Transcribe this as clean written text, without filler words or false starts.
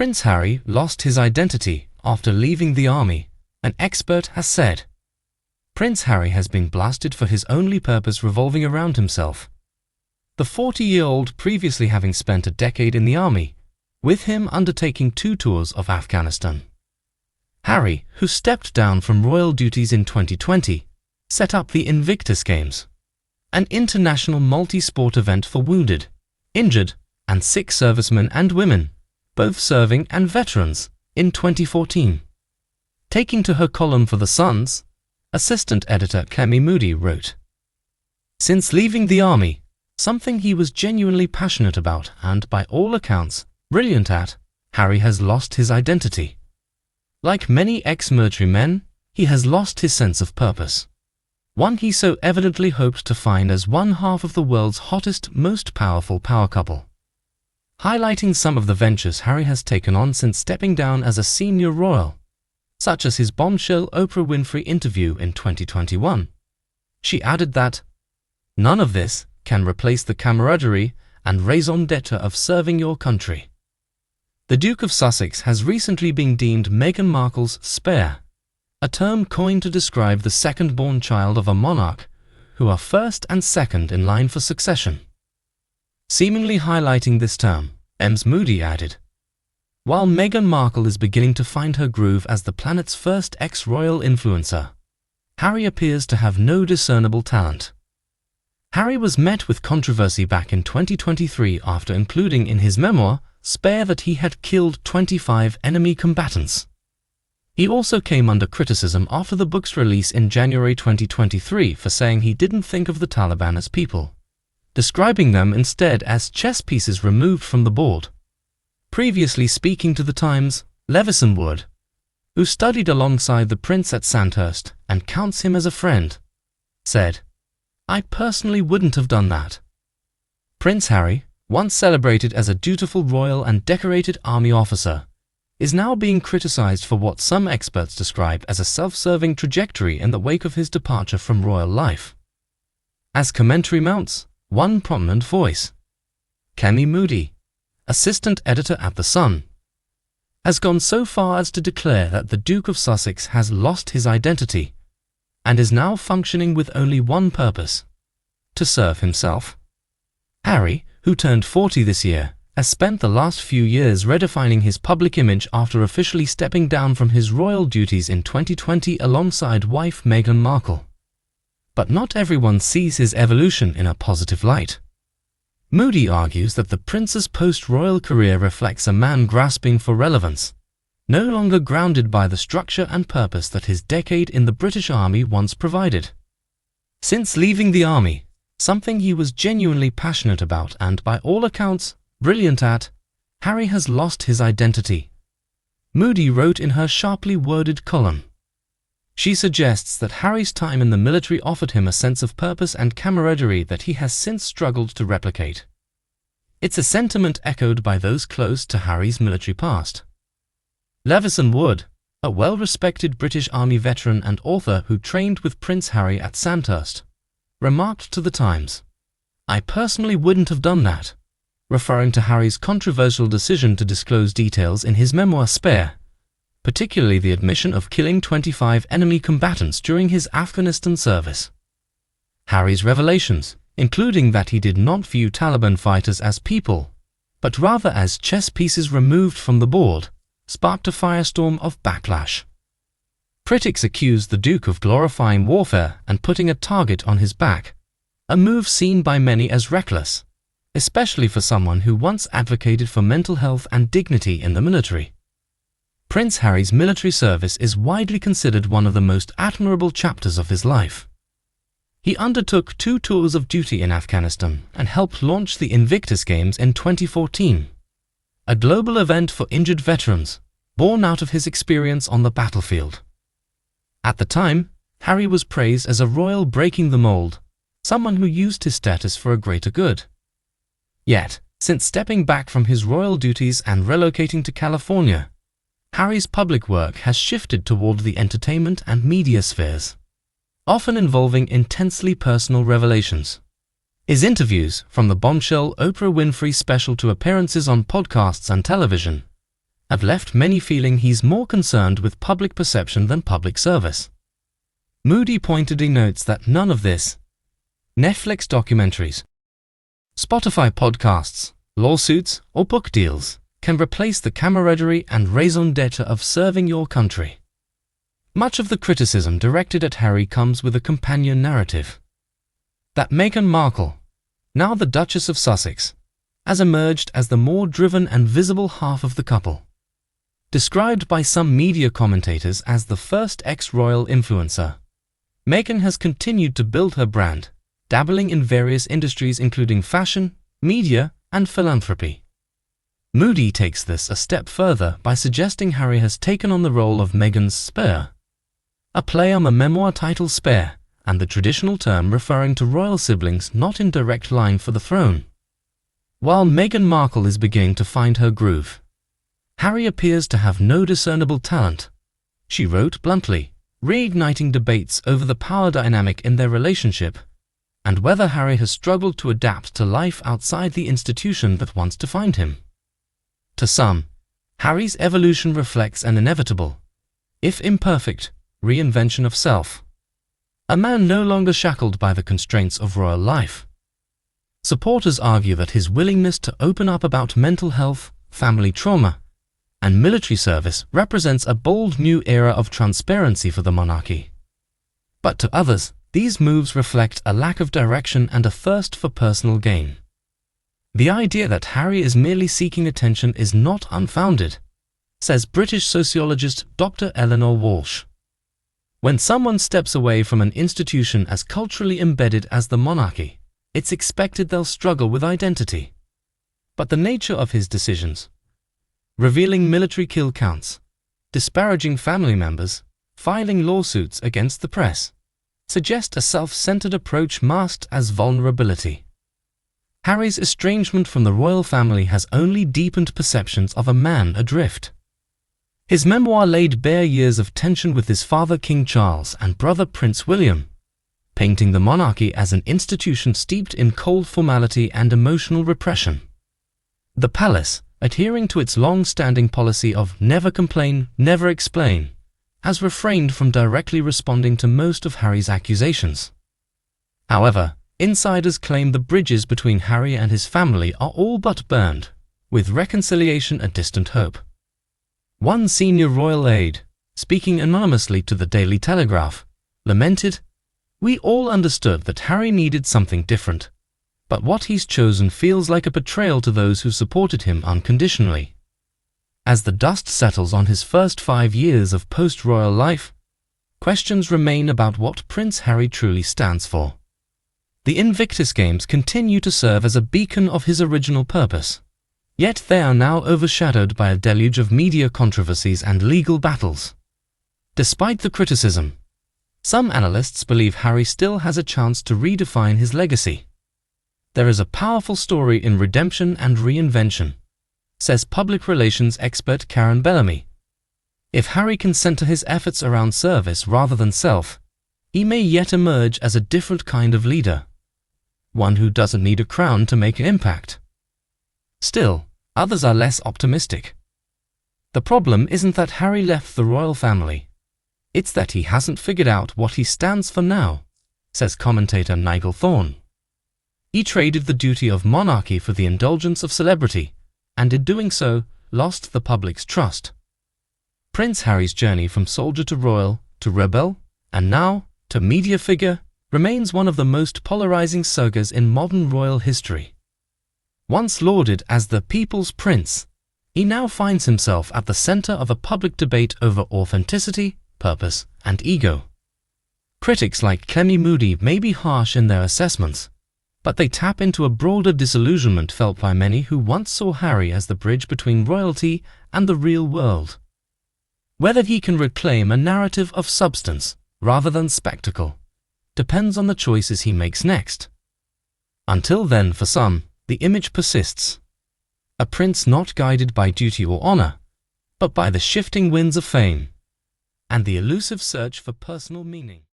Prince Harry lost his identity after leaving the army, an expert has said. Prince Harry has been blasted for his only purpose revolving around himself. The 40-year-old previously having spent a decade in the army, with him undertaking 2 tours of Afghanistan. Harry, who stepped down from royal duties in 2020, set up the Invictus Games, an international multi-sport event for wounded, injured, and sick servicemen and women, both serving and veterans, in 2014. Taking to her column for The Sun's, assistant editor Clemmie Moodie wrote, "Since leaving the army, something he was genuinely passionate about and, by all accounts, brilliant at, Harry has lost his identity. Like many ex-military men, he has lost his sense of purpose, one he so evidently hoped to find as one half of the world's hottest, most powerful power couple." Highlighting some of the ventures Harry has taken on since stepping down as a senior royal, such as his bombshell Oprah Winfrey interview in 2021. She added that, "None of this can replace the camaraderie and raison d'etre of serving your country." The Duke of Sussex has recently been deemed Meghan Markle's spare, a term coined to describe the second-born child of a monarch who are first and second in line for succession. Seemingly highlighting this term, Moodie added, "While Meghan Markle is beginning to find her groove as the planet's first ex-royal influencer, Harry appears to have no discernible talent." Harry was met with controversy back in 2023 after including in his memoir, Spare, that he had killed 25 enemy combatants. He also came under criticism after the book's release in January 2023 for saying he didn't think of the Taliban as people, describing them instead as chess pieces removed from the board. Previously speaking to The Times, Levison Wood, who studied alongside the prince at Sandhurst and counts him as a friend, said, "I personally wouldn't have done that." Prince Harry, once celebrated as a dutiful royal and decorated army officer, is now being criticized for what some experts describe as a self-serving trajectory in the wake of his departure from royal life. As commentary mounts, one prominent voice, Clemmie Moodie, assistant editor at The Sun, has gone so far as to declare that the Duke of Sussex has lost his identity and is now functioning with only one purpose: to serve himself. Harry, who turned 40 this year, has spent the last few years redefining his public image after officially stepping down from his royal duties in 2020 alongside wife Meghan Markle. But not everyone sees his evolution in a positive light. Moodie argues that the prince's post-royal career reflects a man grasping for relevance, no longer grounded by the structure and purpose that his decade in the British Army once provided. Since leaving the army, something he was genuinely passionate about and, by all accounts, brilliant at, Harry has lost his identity. Moodie wrote in her sharply worded column. She suggests that Harry's time in the military offered him a sense of purpose and camaraderie that he has since struggled to replicate. It's a sentiment echoed by those close to Harry's military past. Levison Wood, a well-respected British Army veteran and author who trained with Prince Harry at Sandhurst, remarked to The Times, "I personally wouldn't have done that," referring to Harry's controversial decision to disclose details in his memoir Spare, particularly the admission of killing 25 enemy combatants during his Afghanistan service. Harry's revelations, including that he did not view Taliban fighters as people, but rather as chess pieces removed from the board, sparked a firestorm of backlash. Critics accused the Duke of glorifying warfare and putting a target on his back, a move seen by many as reckless, especially for someone who once advocated for mental health and dignity in the military. Prince Harry's military service is widely considered one of the most admirable chapters of his life. He undertook 2 tours of duty in Afghanistan and helped launch the Invictus Games in 2014, a global event for injured veterans, born out of his experience on the battlefield. At the time, Harry was praised as a royal breaking the mold, someone who used his status for a greater good. Yet, since stepping back from his royal duties and relocating to California, Harry's public work has shifted toward the entertainment and media spheres, often involving intensely personal revelations. His interviews, from the bombshell Oprah Winfrey special to appearances on podcasts and television, have left many feeling he's more concerned with public perception than public service. Moodie pointedly notes that none of this, Netflix documentaries, Spotify podcasts, lawsuits, or book deals, can replace the camaraderie and raison d'etre of serving your country. Much of the criticism directed at Harry comes with a companion narrative. That Meghan Markle, now the Duchess of Sussex, has emerged as the more driven and visible half of the couple. Described by some media commentators as the first ex-royal influencer, Meghan has continued to build her brand, dabbling in various industries including fashion, media, and philanthropy. Moodie takes this a step further by suggesting Harry has taken on the role of Meghan's spare, a play on the memoir title Spare, and the traditional term referring to royal siblings not in direct line for the throne. While Meghan Markle is beginning to find her groove, Harry appears to have no discernible talent. She wrote bluntly, reigniting debates over the power dynamic in their relationship and whether Harry has struggled to adapt to life outside the institution that once defined him. To some, Harry's evolution reflects an inevitable, if imperfect, reinvention of self. A man no longer shackled by the constraints of royal life. Supporters argue that his willingness to open up about mental health, family trauma, and military service represents a bold new era of transparency for the monarchy. But to others, these moves reflect a lack of direction and a thirst for personal gain. The idea that Harry is merely seeking attention is not unfounded, says British sociologist Dr. Eleanor Walsh. When someone steps away from an institution as culturally embedded as the monarchy, it's expected they'll struggle with identity. But the nature of his decisions, revealing military kill counts, disparaging family members, filing lawsuits against the press, suggest a self-centered approach masked as vulnerability. Harry's estrangement from the royal family has only deepened perceptions of a man adrift. His memoir laid bare years of tension with his father King Charles and brother Prince William, painting the monarchy as an institution steeped in cold formality and emotional repression. The palace, adhering to its long-standing policy of never complain, never explain, has refrained from directly responding to most of Harry's accusations. However, insiders claim the bridges between Harry and his family are all but burned, with reconciliation a distant hope. One senior royal aide, speaking anonymously to the Daily Telegraph, lamented, "We all understood that Harry needed something different, but what he's chosen feels like a betrayal to those who supported him unconditionally." As the dust settles on his first 5 years of post-royal life, questions remain about what Prince Harry truly stands for. The Invictus Games continue to serve as a beacon of his original purpose, yet they are now overshadowed by a deluge of media controversies and legal battles. Despite the criticism, some analysts believe Harry still has a chance to redefine his legacy. There is a powerful story in redemption and reinvention, says public relations expert Karen Bellamy. If Harry can center his efforts around service rather than self, he may yet emerge as a different kind of leader, one who doesn't need a crown to make an impact. Still, others are less optimistic. The problem isn't that Harry left the royal family. It's that he hasn't figured out what he stands for now, says commentator Nigel Thorne. He traded the duty of monarchy for the indulgence of celebrity, and in doing so, lost the public's trust. Prince Harry's journey from soldier to royal, to rebel, and now to media figure remains one of the most polarizing sagas in modern royal history. Once lauded as the people's prince, he now finds himself at the center of a public debate over authenticity, purpose, and ego. Critics like Clemmie Moodie may be harsh in their assessments, but they tap into a broader disillusionment felt by many who once saw Harry as the bridge between royalty and the real world. Whether he can reclaim a narrative of substance rather than spectacle depends on the choices he makes next. Until then, for some, the image persists. A prince not guided by duty or honor, but by the shifting winds of fame and the elusive search for personal meaning.